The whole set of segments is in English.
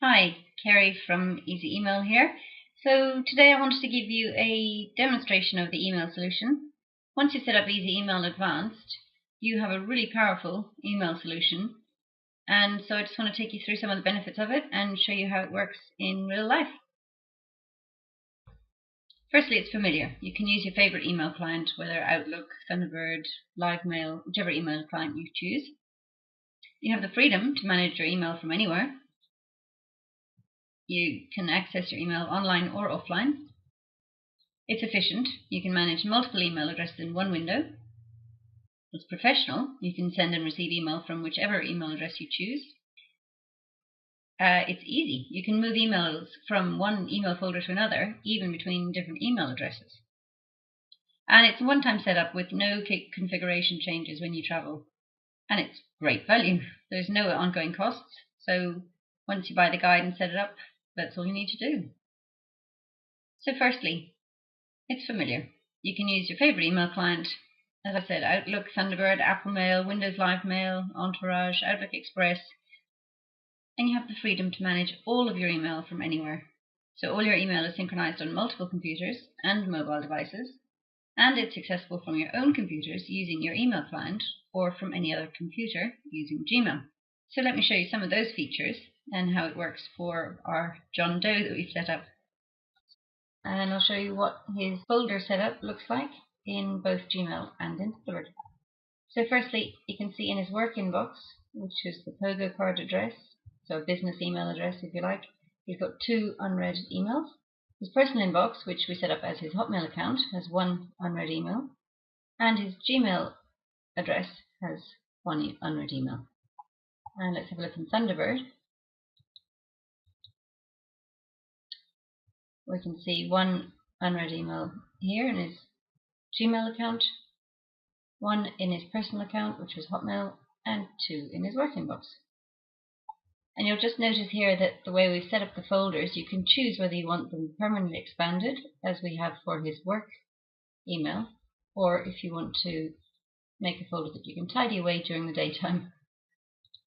Hi, Kerry from Easy Email here. So today I wanted to give you a demonstration of the email solution. Once you set up Easy Email Advanced, you have a really powerful email solution. And so I just want to take you through some of the benefits of it and show you how it works in real life. Firstly, it's familiar. You can use your favorite email client, whether Outlook, Thunderbird, LiveMail, whichever email client you choose. You have the freedom to manage your email from anywhere. You can access your email online or offline. It's efficient. You can manage multiple email addresses in one window. It's professional. You can send and receive email from whichever email address you choose. It's easy. You can move emails from one email folder to another, even between different email addresses. And it's a one-time setup with no configuration changes when you travel. And it's great value. There's no ongoing costs. So once you buy the guide and set it up, that's all you need to do. So firstly, it's familiar. You can use your favorite email client. As I said, Outlook, Thunderbird, Apple Mail, Windows Live Mail, Entourage, Outlook Express, and you have the freedom to manage all of your email from anywhere. So all your email is synchronized on multiple computers and mobile devices, and it's accessible from your own computers using your email client or from any other computer using Gmail. So let me show you some of those features and how it works for our John Doe that we've set up. And I'll show you what his folder setup looks like in both Gmail and in Thunderbird. So firstly, you can see in his work inbox, which is the Pogo card address, so a business email address if you like, he's got 2 unread emails. His personal inbox, which we set up as his Hotmail account, has 1 unread email, and his Gmail address has 1 unread email. And let's have a look in Thunderbird. We can see 1 unread email here in his Gmail account, 1 in his personal account, which was Hotmail, and 2 in his work inbox. And you'll just notice here that the way we've set up the folders, you can choose whether you want them permanently expanded, as we have for his work email, or if you want to make a folder that you can tidy away during the daytime.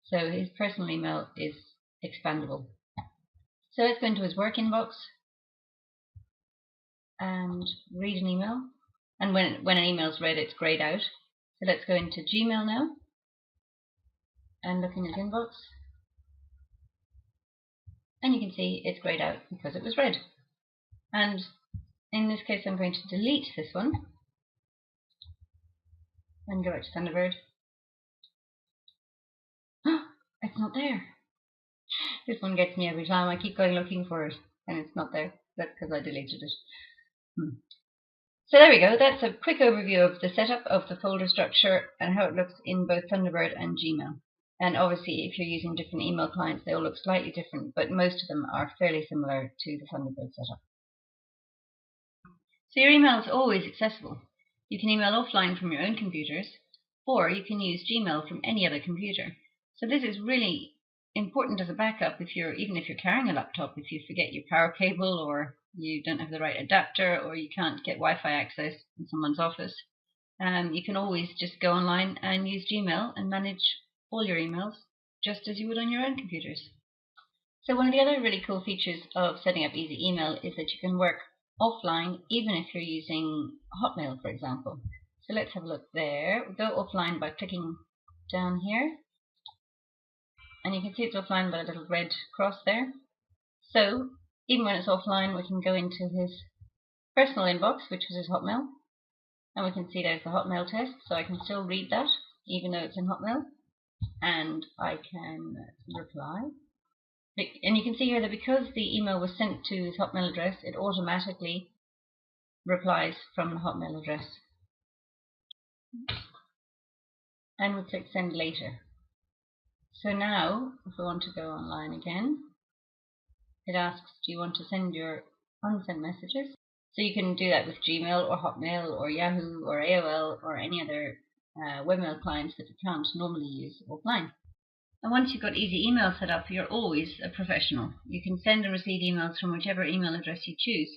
So his personal email is expandable. So let's go into his work inbox and read an email. And when an email is read, it's grayed out. So let's go into Gmail now and look in his inbox. And you can see it's grayed out because it was read. And in this case, I'm going to delete this one and go back to Thunderbird. It's not there. This one gets me every time. I keep going looking for it and it's not there. That's because I deleted it. So there we go. That's a quick overview of the setup of the folder structure and how it looks in both Thunderbird and Gmail. And obviously, if you're using different email clients, they all look slightly different, but most of them are fairly similar to the Thunderbird setup. So your email is always accessible. You can email offline from your own computers, or you can use Gmail from any other computer. So this is really important as a backup even if you're carrying a laptop, if you forget your power cable or you don't have the right adapter or you can't get Wi-Fi access in someone's office. You can always just go online and use Gmail and manage all your emails just as you would on your own computers. So one of the other really cool features of setting up Easy Email is that you can work offline even if you're using Hotmail, for example. So let's have a look there. We'll go offline by clicking down here. And you can see it's offline by a little red cross there. So even when it's offline, we can go into his personal inbox, which was his Hotmail. And we can see there's the Hotmail test, so I can still read that, even though it's in Hotmail. And I can reply. And you can see here that because the email was sent to his Hotmail address, it automatically replies from the Hotmail address. And we'll click send later. So now, if we want to go online again, it asks, do you want to send your unsent messages? So you can do that with Gmail or Hotmail or Yahoo or AOL or any other webmail clients that you can't normally use offline. And once you've got Easy Email set up, you're always a professional. You can send and receive emails from whichever email address you choose.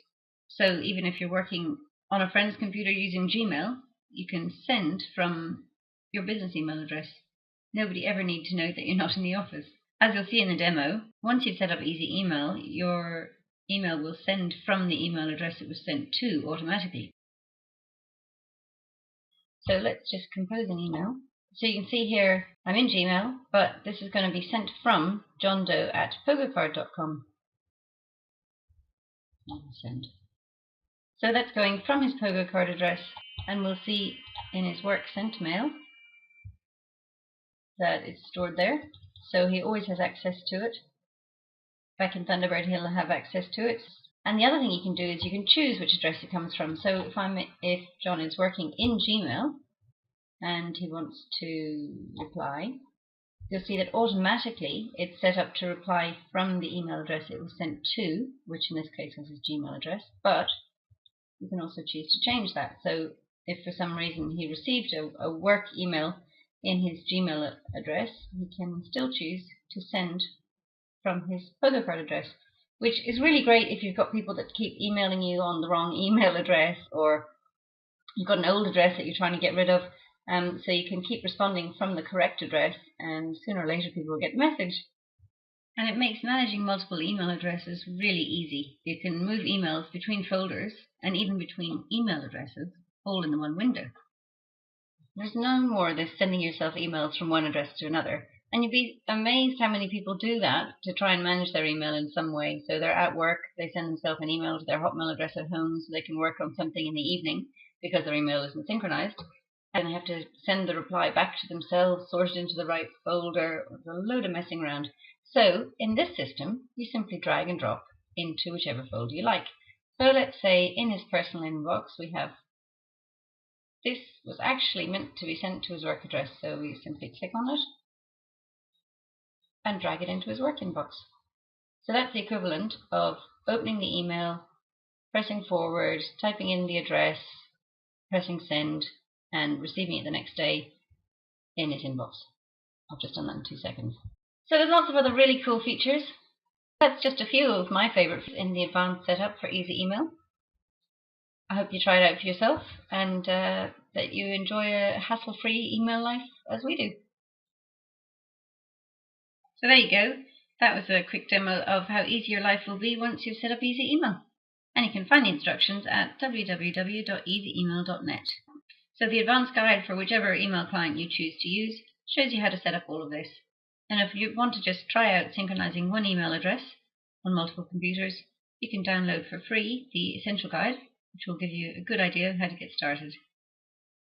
So even if you're working on a friend's computer using Gmail, you can send from your business email address. Nobody ever needs to know that you're not in the office. as you'll see in the demo, once you've set up Easy Email, your email will send from the email address it was sent to automatically. So let's just compose an email. So you can see here I'm in Gmail, but this is going to be sent from johndoe@pogocard.com. Send. So that's going from his PogoCard address, and we'll see in his work sent mail that it's stored there. So he always has access to it. Back in Thunderbird, he'll have access to it. And the other thing you can do is you can choose which address it comes from. So if John is working in Gmail and he wants to reply, you'll see that automatically it's set up to reply from the email address it was sent to, which in this case was his Gmail address. But you can also choose to change that. So if for some reason he received a work email in his Gmail address, he can still choose to send from his PogoCard address, which is really great if you've got people that keep emailing you on the wrong email address, or you've got an old address that you're trying to get rid of. So you can keep responding from the correct address, and sooner or later people will get the message. And it makes managing multiple email addresses really easy. You can move emails between folders and even between email addresses, all in the one window. There's no more of this sending yourself emails from one address to another. And you'd be amazed how many people do that to try and manage their email in some way. So they're at work, they send themselves an email to their Hotmail address at home so they can work on something in the evening because their email isn't synchronized. And they have to send the reply back to themselves, sort it into the right folder. There's a load of messing around. So in this system, you simply drag and drop into whichever folder you like. So let's say in his personal inbox we have, this was actually meant to be sent to his work address, so we simply click on it and drag it into his work inbox. So that's the equivalent of opening the email, pressing forward, typing in the address, pressing send, and receiving it the next day in his inbox. I've just done that in 2 seconds. So there's lots of other really cool features. That's just a few of my favorites in the advanced setup for Easy Email. I hope you try it out for yourself, and that you enjoy a hassle-free email life as we do. So there you go. That was a quick demo of how easy your life will be once you've set up Easy Email. And you can find the instructions at www.easyemail.net. So the advanced guide for whichever email client you choose to use shows you how to set up all of this. And if you want to just try out synchronizing one email address on multiple computers, you can download for free the Essential Guide, which will give you a good idea of how to get started.